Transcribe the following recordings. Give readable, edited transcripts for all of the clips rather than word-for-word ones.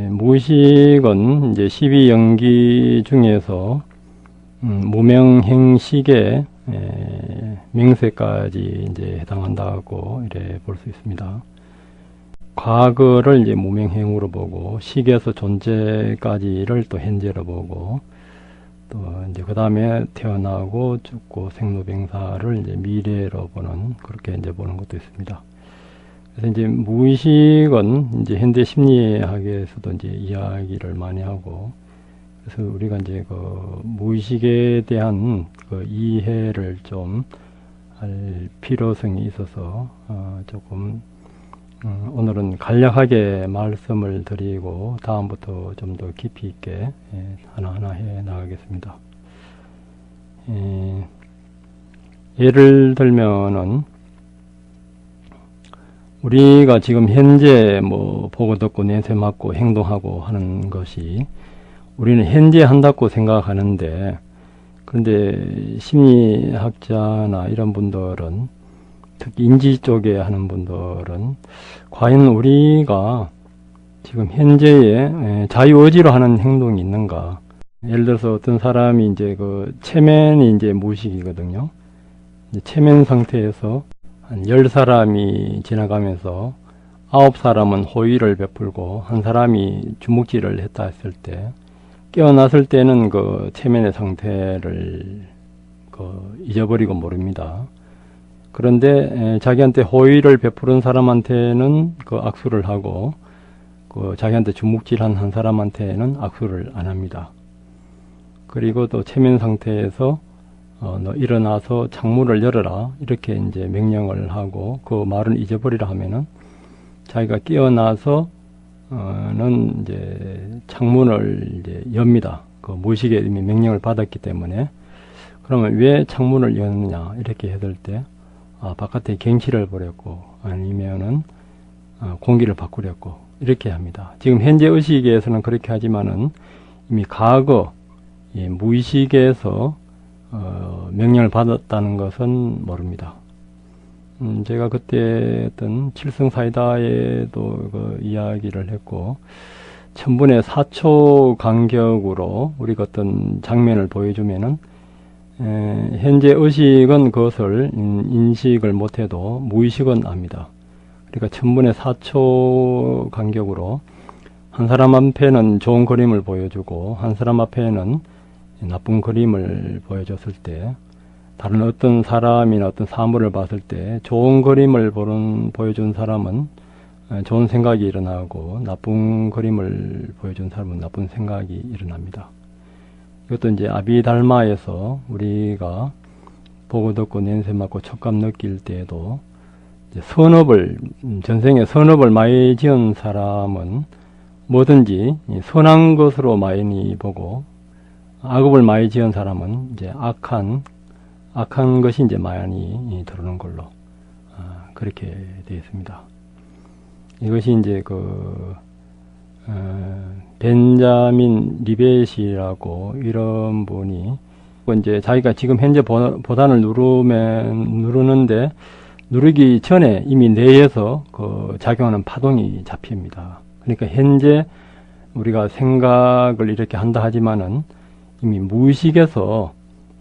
무의식은 이제 12연기 중에서 무명행식의 명세까지 이제 해당한다고 이래 볼 수 있습니다. 과거를 이제 무명행으로 보고 식에서 존재까지를 또 현재로 보고 또 이제 그 다음에 태어나고 죽고 생로병사를 이제 미래로 보는 그렇게 이제 보는 것도 있습니다. 그래서 이제 무의식은 이제 현대 심리학에서도 이제 이야기를 많이 하고 그래서 우리가 이제 그 무의식에 대한 그 이해를 좀 할 필요성이 있어서 조금 오늘은 간략하게 말씀을 드리고 다음부터 좀 더 깊이 있게 하나하나 해 나가겠습니다. 예를 들면은 우리가 지금 현재 뭐 보고 듣고 냄새 맡고 행동하고 하는 것이 우리는 현재 한다고 생각하는데 그런데 심리학자나 이런 분들은 특히 인지 쪽에 하는 분들은 과연 우리가 지금 현재에 자유의지로 하는 행동이 있는가? 예를 들어서 어떤 사람이 이제 그 체면이 이제 무의식이거든요. 이제 체면 상태에서 한 10사람이 지나가면서 9사람은 호의를 베풀고 한 사람이 주먹질을 했다 했을 때 깨어났을 때는 그 체면의 상태를 잊어버리고 모릅니다. 그런데 자기한테 호의를 베푸는 사람한테는 그 악수를 하고 그 자기한테 주먹질한 한 사람한테는 악수를 안 합니다. 그리고 또 체면 상태에서 너 일어나서 창문을 열어라 이렇게 이제 명령을 하고 그 말은 잊어버리라 하면은 자기가 깨어나서 는 이제 창문을 이제 엽니다. 그 무의식에 이미 명령을 받았기 때문에 그러면 왜 창문을 여느냐 이렇게 했을 때 바깥에 경치를 보렸고 아니면은 공기를 바꾸렸고 이렇게 합니다. 지금 현재 의식에서는 그렇게 하지만은 이미 과거 무의식에서 명령을 받았다는 것은 모릅니다. 제가 그때 어떤 칠성사이다에도 그 이야기를 했고 1000분의 4초 간격으로 우리가 어떤 장면을 보여주면은 현재 의식은 그것을 인식을 못해도 무의식은 압니다. 그러니까 1000분의 4초 간격으로 한 사람 앞에는 좋은 그림을 보여주고 한 사람 앞에는 나쁜 그림을 보여줬을 때 다른 어떤 사람이나 어떤 사물을 봤을 때 좋은 그림을 보여준 사람은 좋은 생각이 일어나고 나쁜 그림을 보여준 사람은 나쁜 생각이 일어납니다. 이것도 이제 아비달마에서 우리가 보고 듣고 냄새 맡고 촉감 느낄 때에도 이제 전생에 선업을 많이 지은 사람은 뭐든지 선한 것으로 많이 보고 악업을 많이 지은 사람은 이제 악한 것이 이제 많이 들어오는 걸로 그렇게 되어 있습니다. 이것이 이제 벤자민 리벳이라고 이런 분이 이제 자기가 지금 현재 보단을 누르는데 누르기 전에 이미 뇌에서 그 작용하는 파동이 잡힙니다. 그러니까 현재 우리가 생각을 이렇게 한다 하지만은 이미 무의식에서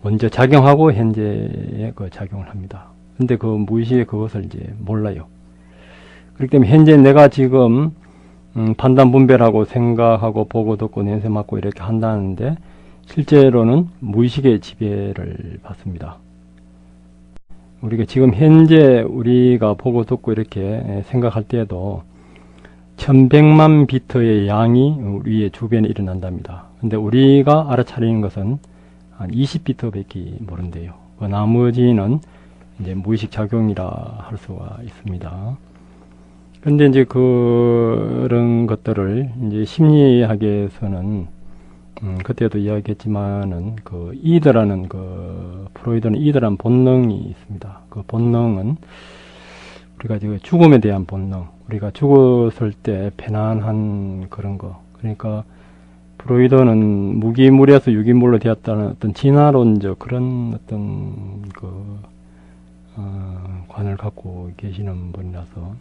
먼저 작용하고 현재에 그 작용을 합니다. 근데 그 무의식에 그것을 이제 몰라요. 그렇기 때문에 현재 내가 지금 판단 분별하고 생각하고 보고 듣고 냄새 맡고 이렇게 한다는데 실제로는 무의식의 지배를 받습니다. 우리가 지금 현재 우리가 보고 듣고 이렇게 생각할 때에도 1100만 비트의 양이 우리의 주변에 일어난답니다. 근데 우리가 알아차리는 것은 한 20비트밖에 모른대요. 그 나머지는 이제 무의식 작용이라 할 수가 있습니다. 근데 이제 그런 것들을 이제 심리학에서는 그때도 이야기했지만은 그 이드라는 프로이드는 이드라는 본능이 있습니다. 그 본능은 우리가 지금 죽음에 대한 본능, 우리가 죽었을 때 편안한 그런 거. 그러니까 프로이드는 무기물에서 유기물로 되었다는 어떤 진화론적 그런 어떤 관을 갖고 계시는 분이라서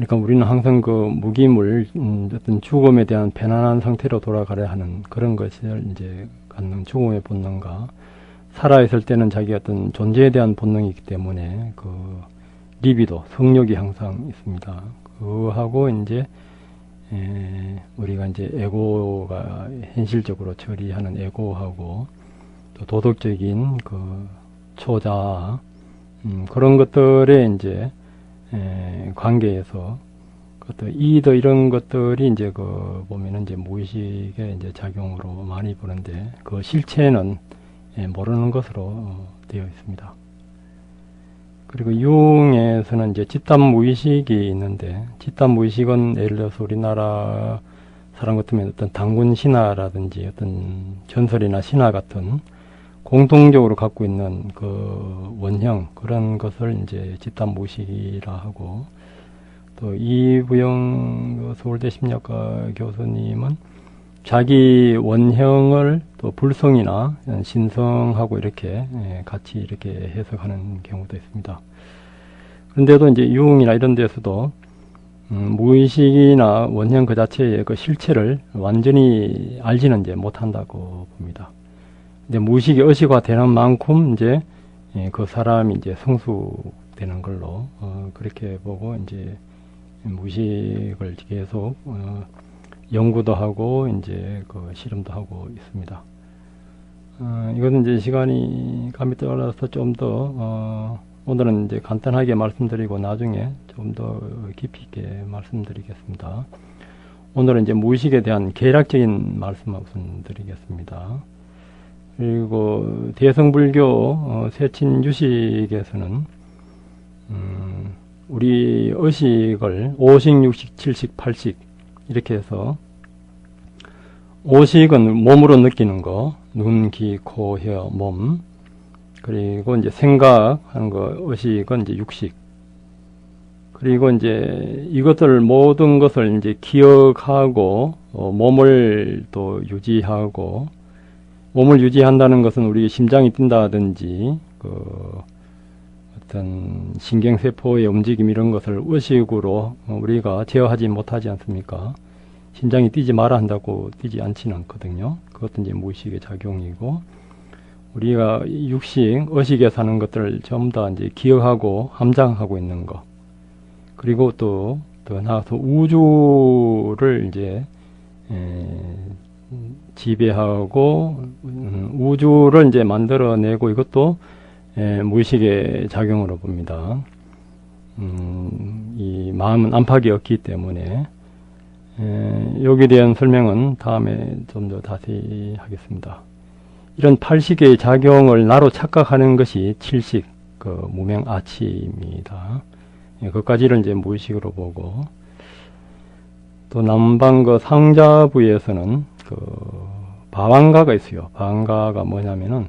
그러니까 우리는 항상 그 무기물, 어떤 죽음에 대한 편안한 상태로 돌아가려 하는 그런 것을 이제 갖는 죽음의 본능과, 살아있을 때는 자기 어떤 존재에 대한 본능이기 때문에 그 리비도, 성욕이 항상 있습니다. 그하고 이제 우리가 이제 에고가 현실적으로 처리하는 에고하고 또 도덕적인 그 초자, 그런 것들의 이제 관계에서 또 이더 이런 것들이 이제 그 보면은 이제 무의식의 이제 작용으로 많이 보는데, 그 실체는 모르는 것으로 되어 있습니다. 그리고 융에서는 이제 집단 무의식이 있는데, 집단 무의식은 예를 들어서 우리나라 사람 같으면 어떤 단군 신화라든지 어떤 전설이나 신화 같은 공통적으로 갖고 있는 그 원형, 그런 것을 이제 집단 무의식이라 하고, 또 이부영 서울대 심리학과 교수님은 자기 원형을 또 불성이나 신성하고 이렇게 같이 이렇게 해석하는 경우도 있습니다. 그런데도 이제 유흥이나 이런 데서도 무의식이나 원형 그 자체의 그 실체를 완전히 알지는 이제 못한다고 봅니다. 이제 무의식이 의식화되는 만큼 이제 그 사람이 이제 성숙되는 걸로 그렇게 보고, 이제 무의식을 계속 연구도 하고 이제 그 실험도 하고 있습니다. 이것은 이제 시간이 감이 떨어서 좀 더 오늘은 이제 간단하게 말씀드리고 나중에 좀 더 깊이 있게 말씀드리겠습니다. 오늘은 이제 무의식에 대한 개략적인 말씀 우선 드리겠습니다. 그리고 대성불교 세친유식에서는 우리 의식을 5식, 6식, 7식, 8식 이렇게 해서, 5식은 몸으로 느끼는 거, 눈, 귀, 코, 혀, 몸. 그리고 이제 생각하는 거, 의식은 이제 6식. 그리고 이제 이것들 모든 것을 이제 기억하고, 몸을 또 유지하고, 몸을 유지한다는 것은 우리 심장이 뛴다든지, 어떤 신경세포의 움직임 이런 것을 의식으로 우리가 제어하지 못하지 않습니까? 심장이 뛰지 마라 한다고 뛰지 않지는 않거든요. 그것도 이제 무의식의 작용이고, 우리가 육식, 의식에서 하는 것들을 전부 다 이제 기억하고 함장하고 있는 거. 그리고 또 더 나아가서 우주를 이제 지배하고 우주를 이제 만들어내고, 이것도 무의식의 작용으로 봅니다. 이 마음은 안팎이 없기 때문에 여기에 대한 설명은 다음에 좀 더 자세히 하겠습니다. 이런 8식의 작용을 나로 착각하는 것이 7식, 그 무명아치입니다. 그까지를 이제 무의식으로 보고, 또 남방 그 상자부에서는 그 방황가가 있어요. 방황가가 뭐냐면은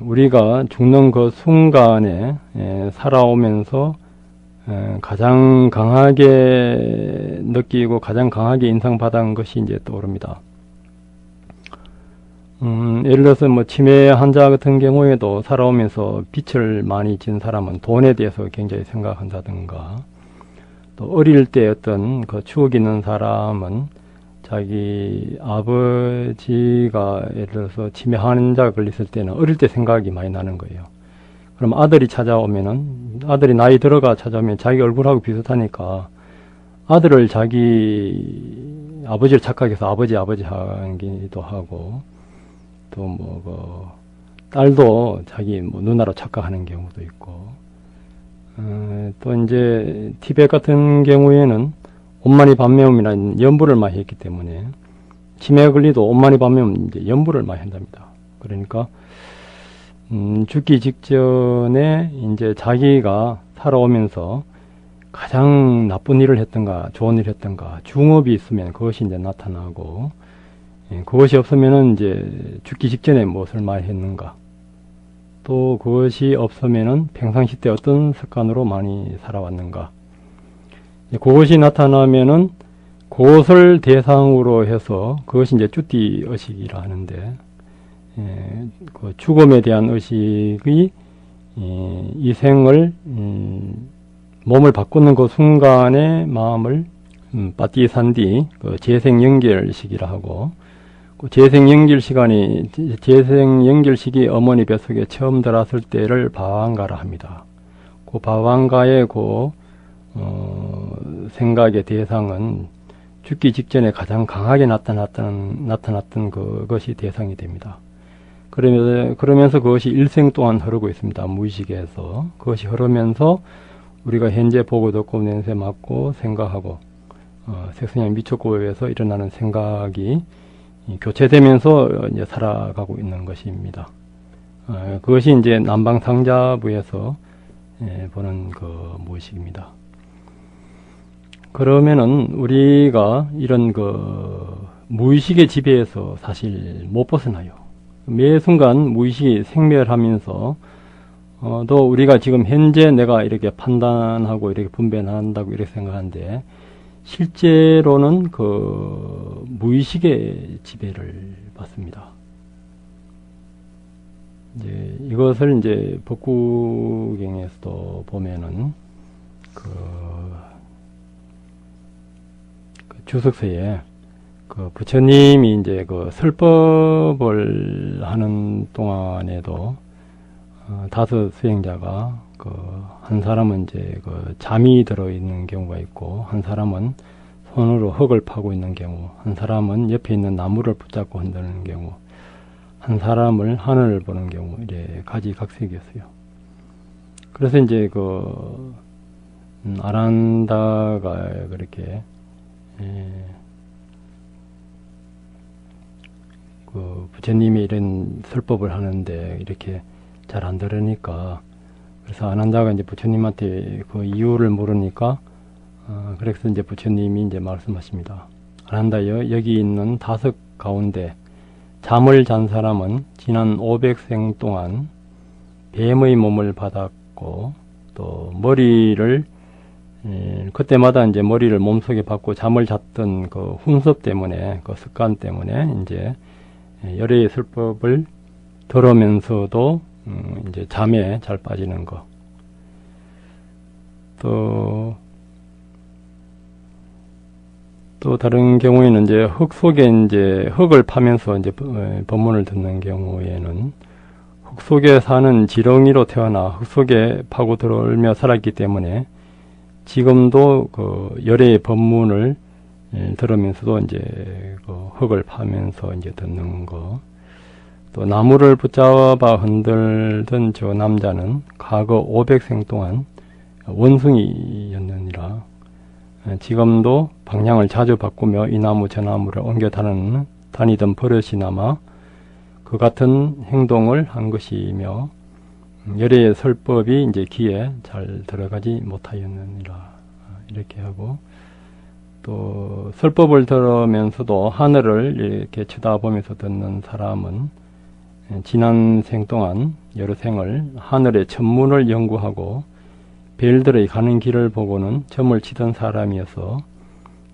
우리가 죽는 그 순간에 살아오면서 가장 강하게 느끼고 가장 강하게 인상받은 것이 이제 떠오릅니다. 예를 들어서 뭐 치매 환자 같은 경우에도 살아오면서 빚을 많이 진 사람은 돈에 대해서 굉장히 생각한다든가, 또 어릴 때 어떤 그 추억 있는 사람은 자기 아버지가 예를 들어서 치매 환자 걸렸을 때는 어릴 때 생각이 많이 나는 거예요. 그럼 아들이 찾아오면은, 아들이 나이 들어가 찾아오면 자기 얼굴하고 비슷하니까 아들을 자기 아버지를 착각해서 아버지 하기도 하고, 또 뭐 딸도 자기 뭐 누나로 착각하는 경우도 있고, 또 이제 티베트 같은 경우에는 온만이 반매음이라는 연부를 많이 했기 때문에 치매에 걸리도 온만이 반매음 이제 연부를 많이 한답니다. 그러니까 죽기 직전에 이제 자기가 살아오면서 가장 나쁜 일을 했던가 좋은 일을 했던가 중업이 있으면 그것이 이제 나타나고, 그것이 없으면은 이제 죽기 직전에 무엇을 많이 했는가, 또 그것이 없으면은 평상시 때 어떤 습관으로 많이 살아왔는가, 그것이 나타나면은 그것을 대상으로 해서 그것이 이제 쭈띠 의식이라 하는데, 그 죽음에 대한 의식이 이 생을 몸을 바꾸는 그 순간의 마음을 빠띠산디 그 재생연결식이라 하고, 그 재생연결식이 어머니 뱃속에 처음 들어왔을 때를 바왕가라 합니다. 그 바왕가의 생각의 대상은 죽기 직전에 가장 강하게 나타났던 그것이 대상이 됩니다. 그러면서 그것이 일생 동안 흐르고 있습니다. 무의식에서. 그것이 흐르면서 우리가 현재 보고 듣고 냄새 맡고 생각하고 색선양 미촉고에서 일어나는 생각이 교체되면서 이제 살아가고 있는 것입니다. 그것이 이제 남방상자부에서 보는 그 무의식입니다. 그러면은 우리가 이런 그 무의식의 지배에서 사실 못 벗어나요. 매 순간 무의식이 생멸하면서 또 우리가 지금 현재 내가 이렇게 판단하고 이렇게 분별한다고 이렇게 생각하는데, 실제로는 그 무의식의 지배를 받습니다. 이제 이것을 이제 법구경에서도 보면은 그 주석서에 그 부처님이 이제 그 설법을 하는 동안에도 다섯 수행자가 한 사람은 이제 그 잠이 들어 있는 경우가 있고, 한 사람은 손으로 흙을 파고 있는 경우, 한 사람은 옆에 있는 나무를 붙잡고 흔드는 경우, 한 사람을 하늘을 보는 경우, 이제 가지각색이었어요. 그래서 이제 아난다가 그렇게 그 부처님이 이런 설법을 하는데 이렇게 잘 안 들으니까, 그래서 아난다가 이제 부처님한테 그 이유를 물으니까, 그래서 이제 부처님이 이제 말씀하십니다. 아난다여, 여기 있는 다섯 가운데 잠을 잔 사람은 지난 500생 동안 뱀의 몸을 받았고, 또 머리를 그때마다 이제 머리를 몸속에 받고 잠을 잤던 그 훈섭 때문에, 그 습관 때문에 이제 열애의 설법을 들으면서도 이제 잠에 잘 빠지는 거. 또 다른 경우에는 이제 흙 속에 이제 흙을 파면서 이제 법문을 듣는 경우에는 흙 속에 사는 지렁이로 태어나 흙 속에 파고 들어오며 살았기 때문에 지금도 그 열애의 법문을 들으면서도 이제 그 흙을 파면서 이제 듣는 거. 또 나무를 붙잡아 흔들던 저 남자는 과거 500생 동안 원숭이였느니라. 지금도 방향을 자주 바꾸며 이 나무 저 나무를 옮겨 다니던 버릇이 남아 그 같은 행동을 한 것이며, 열애의 설법이 이제 귀에 잘 들어가지 못하였느니라. 이렇게 하고, 또 설법을 들으면서도 하늘을 이렇게 쳐다보면서 듣는 사람은 지난 생 동안 여러 생을 하늘의 천문을 연구하고 별들의 가는 길을 보고는 점을 치던 사람이어서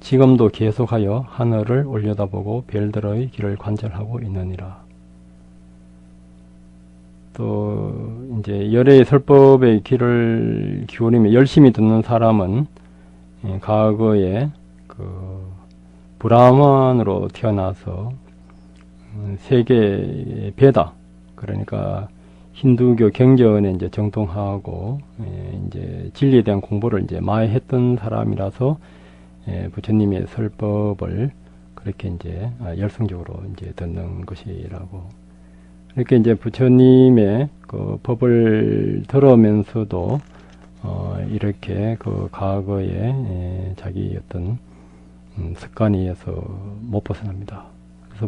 지금도 계속하여 하늘을 올려다보고 별들의 길을 관찰하고 있느니라. 또 이제 열애의 설법의 길을 기울이며 열심히 듣는 사람은 과거에 그 브라만으로 태어나서 세계 베다, 그러니까 힌두교 경전에 이제 정통하고 이제 진리에 대한 공부를 이제 많이 했던 사람이라서 부처님의 설법을 그렇게 이제 열성적으로 이제 듣는 것이라고. 이렇게 이제 부처님의 그 법을 들으면서도 이렇게 그 과거에 자기 어떤 습관에 의해서 못 벗어납니다. 그래서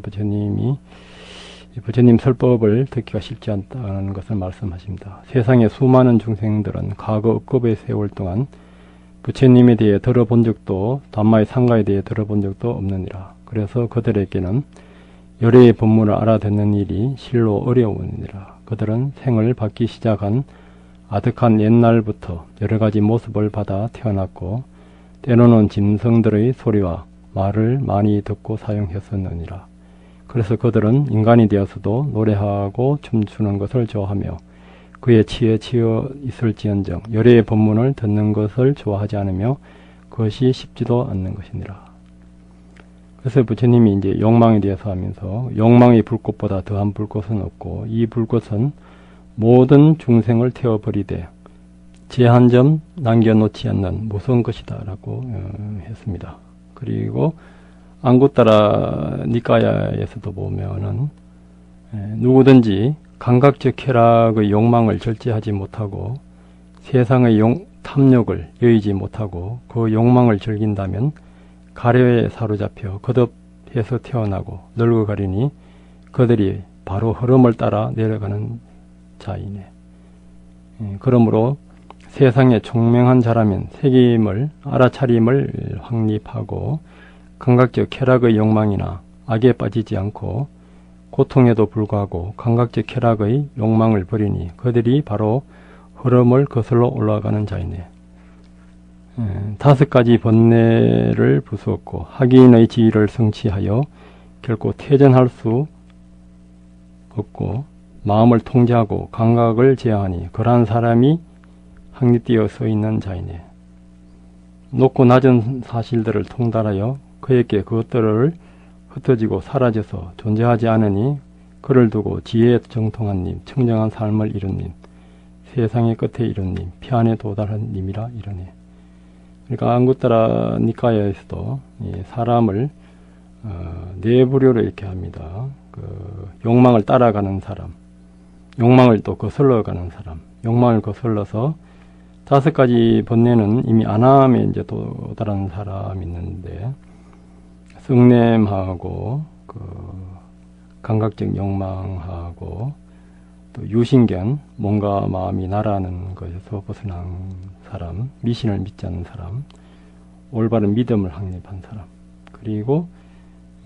부처님 설법을 듣기가 쉽지 않다는 것을 말씀하십니다. 세상의 수많은 중생들은 과거 억겁의 세월 동안 부처님에 대해 들어본 적도 담마의 상가에 대해 들어본 적도 없느니라. 그래서 그들에게는 열애의 법문을 알아듣는 일이 실로 어려우니라. 그들은 생을 받기 시작한 아득한 옛날부터 여러 가지 모습을 받아 태어났고 때로는 짐승들의 소리와 말을 많이 듣고 사용했었느니라. 그래서 그들은 인간이 되어서도 노래하고 춤추는 것을 좋아하며 그의 치에 치여 있을지언정 열의 법문을 듣는 것을 좋아하지 않으며 그것이 쉽지도 않는 것이니라. 그래서 부처님이 이제 욕망에 대해서 하면서 욕망의 불꽃보다 더한 불꽃은 없고 이 불꽃은 모든 중생을 태워버리되 제한 점 남겨놓지 않는 무서운 것이다 라고 했습니다. 그리고 앙구따라 니까야에서도 보면은 누구든지 감각적 쾌락의 욕망을 절제하지 못하고 세상의 탐욕을 여의지 못하고 그 욕망을 즐긴다면 가려에 사로잡혀 거듭해서 태어나고 늙어가리니 그들이 바로 흐름을 따라 내려가는 자이네. 그러므로 세상에 총명한 자라면 책임을 알아차림을 확립하고 감각적 쾌락의 욕망이나 악에 빠지지 않고 고통에도 불구하고 감각적 쾌락의 욕망을 버리니 그들이 바로 흐름을 거슬러 올라가는 자이네. 5가지 번뇌를 부수었고 학인의 지위를 성취하여 결코 퇴전할 수 없고 마음을 통제하고 감각을 제어하니 그러한 사람이 확립되어 서 있는 자이네. 높고 낮은 사실들을 통달하여 그에게 그것들을 흩어지고 사라져서 존재하지 않으니 그를 두고 지혜에 정통한 님, 청정한 삶을 이룬 님, 세상의 끝에 이룬 님, 피안에 도달한 님이라 이러네. 그러니까 앙구따라 니까야에서도 사람을 네 부류로 이렇게 합니다. 욕망을 따라가는 사람, 욕망을 또 거슬러가는 사람, 욕망을 거슬러서 5가지 번뇌는 이미 안함에 이제 도달한 사람이 있는데 성냄하고 감각적 욕망하고 또 유신견, 몸과 마음이 나라는 것에서 벗어난 사람, 미신을 믿지 않는 사람, 올바른 믿음을 확립한 사람, 그리고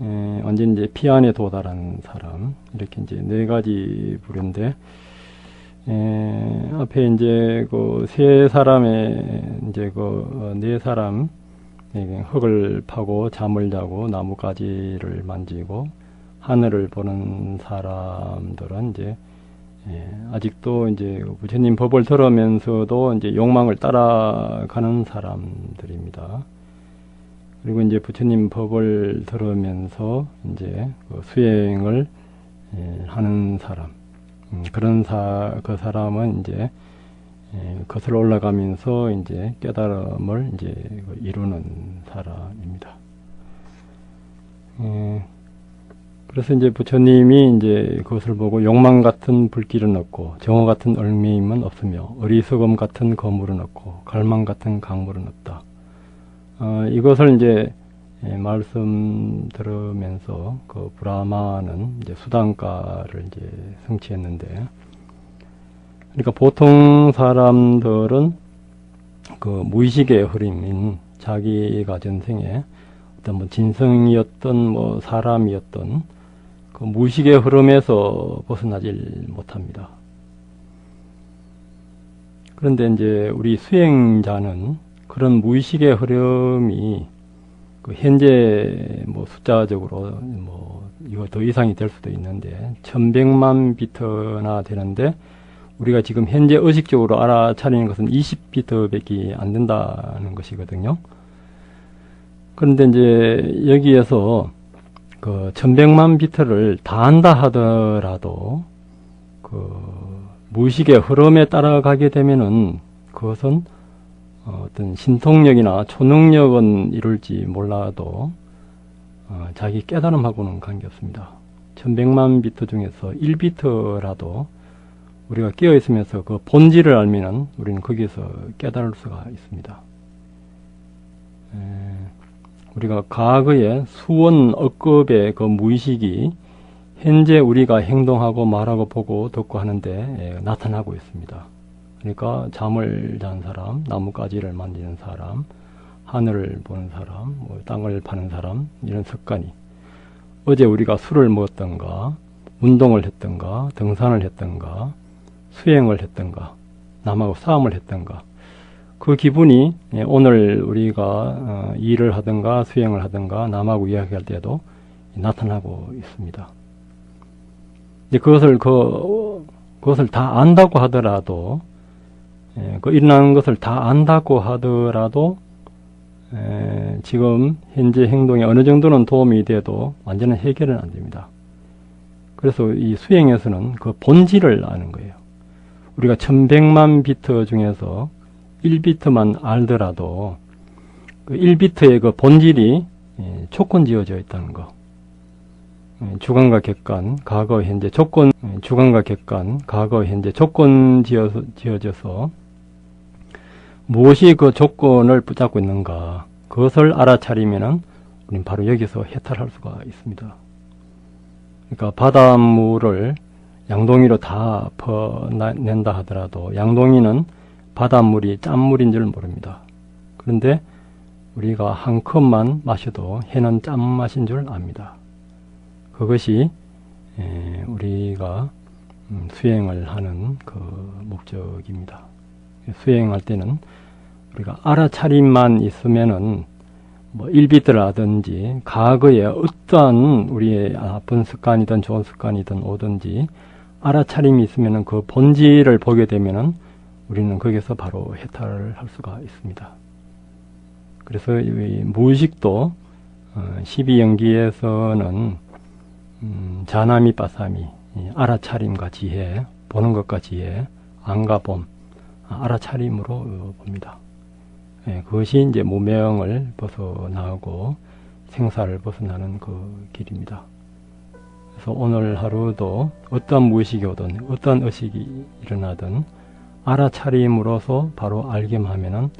언제 이제 피안에 도달한 사람, 이렇게 이제 4가지 부류인데 앞에 이제 그 3사람의 이제 그 4사람 흙을 파고 잠을 자고 나뭇가지를 만지고 하늘을 보는 사람들은 이제 아직도 이제 부처님 법을 들으면서도 이제 욕망을 따라가는 사람들입니다. 그리고 이제 부처님 법을 들으면서 이제 그 수행을 하는 사람, 그런 그 사람은 이제 거슬러 올라가면서 이제 깨달음을 이제 이루는 사람입니다. 그래서 이제 부처님이 이제 그것을 보고 욕망 같은 불길은 없고 정오 같은 얽매임은 없으며 어리석음 같은 거물은 없고 갈망 같은 강물은 없다. 이것을 이제 말씀 들으면서 그 브라마는 이제 수단가를 이제 성취했는데, 그러니까 보통 사람들은 그 무의식의 흐름인 자기가 전생에 어떤 뭐 진성이었던 뭐 사람이었던 그 무의식의 흐름에서 벗어나질 못합니다. 그런데 이제 우리 수행자는 그런 무의식의 흐름이 그 현재 뭐 숫자적으로 뭐 이거 더 이상이 될 수도 있는데 1100만 비트나 되는데 우리가 지금 현재 의식적으로 알아차리는 것은 20비트밖에 안 된다는 것이거든요. 그런데 이제 여기에서 그 1100만 비트를 다 한다 하더라도 그 무의식의 흐름에 따라가게 되면은 그것은 어떤 신통력이나 초능력은 이룰지 몰라도 자기 깨달음하고는 관계없습니다. 1100만 비트 중에서 1비트라도 우리가 깨어있으면서 그 본질을 알면은 우리는 거기에서 깨달을 수가 있습니다. 우리가 과거의 수원 억급의 그 무의식이 현재 우리가 행동하고 말하고 보고 듣고 하는데 나타나고 있습니다. 그러니까 잠을 잔 사람, 나뭇가지를 만지는 사람, 하늘을 보는 사람, 뭐 땅을 파는 사람, 이런 습관이 어제 우리가 술을 먹었던가, 운동을 했던가, 등산을 했던가, 수행을 했던가, 남하고 싸움을 했던가, 그 기분이 오늘 우리가 일을 하든가 수행을 하든가 남하고 이야기할 때도 나타나고 있습니다. 이제 그것을 그것을 다 안다고 하더라도, 그 일어나는 것을 다 안다고 하더라도, 지금 현재 행동에 어느 정도는 도움이 돼도 완전한 해결은 안 됩니다. 그래서 이 수행에서는 그 본질을 아는 거예요. 우리가 1100만 비트 중에서 1비트만 알더라도 그 1비트의 그 본질이 조건 지어져 있다는 거. 주관과 객관, 과거, 현재, 조건, 주관과 객관, 과거, 현재, 조건 지어져서 무엇이 그 조건을 붙잡고 있는가, 그것을 알아차리면은 우리는 바로 여기서 해탈할 수가 있습니다. 그러니까 바닷물을 양동이로 다 퍼낸다 하더라도 양동이는 바닷물이 짠물인 줄 모릅니다. 그런데 우리가 한 컵만 마셔도 해는 짠맛인 줄 압니다. 그것이 우리가 수행을 하는 그 목적입니다. 수행할 때는 우리가 알아차림만 있으면은 뭐 1비트라든지 과거에 어떠한 우리의 나쁜 습관이든 좋은 습관이든 오든지 알아차림이 있으면은 그 본질을 보게 되면은 우리는 거기서 바로 해탈을 할 수가 있습니다. 그래서 이 무의식도 12연기에서는 자나미 빠사미, 알아차림과 지혜, 보는 것과 지혜, 안과 봄, 알아차림으로 봅니다. 그것이 이제 무명을 벗어나고 생사를 벗어나는 그 길입니다. 그래서 오늘 하루도 어떠한 무의식이 오든 어떠한 의식이 일어나든 알아차림으로서 바로 알게만 하면은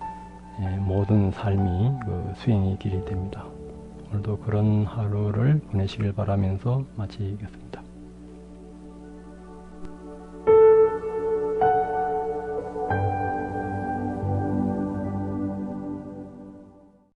모든 삶이 그 수행의 길이 됩니다. 오늘도 그런 하루를 보내시길 바라면서 마치겠습니다.